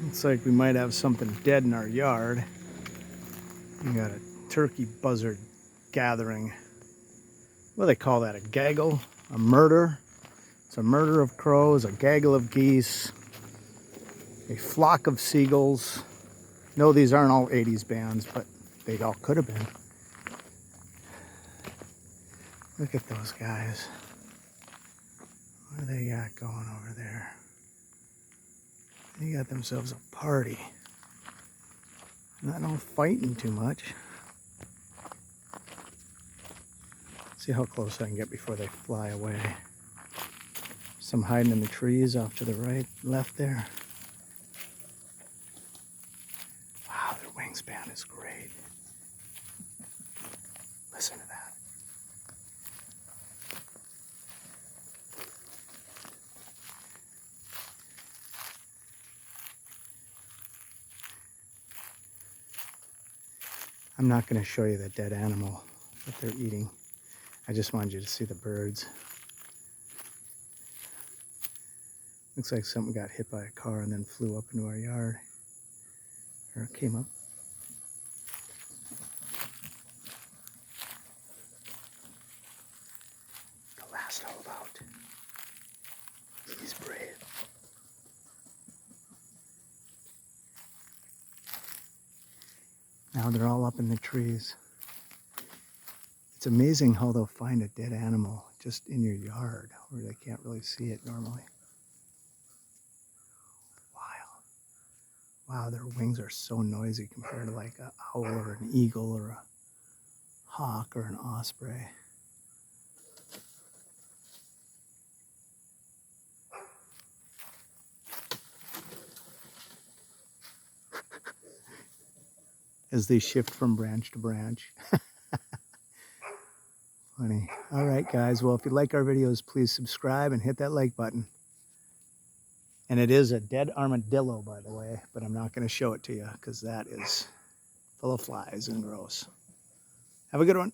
Looks like we might have something dead in our yard. We got a turkey buzzard gathering. What do they call that? A gaggle? A murder? It's a murder of crows, a gaggle of geese, a flock of seagulls. No, these aren't all 80s bands, but they all could have been. Look at those guys. What do they got going over there? They got themselves a party. Not all fighting too much. See how close I can get before they fly away. Some hiding in the trees off to the right, left there. Wow, their wingspan is great. Listen to that. I'm not going to show you the dead animal that they're eating. I just wanted you to see the birds. Looks like something got hit by a car and then flew up into our yard. Or it came up. The last holdout. He's brave. Now they're all up in the trees. It's amazing how they'll find a dead animal just in your yard where they can't really see it normally. Wow, their wings are so noisy compared to like an owl or an eagle or a hawk or an osprey. As they shift from branch to branch. Funny. All right, guys. Well, if you like our videos, please subscribe and hit that like button. And it is a dead armadillo, by the way, but I'm not going to show it to you because that is full of flies and gross. Have a good one.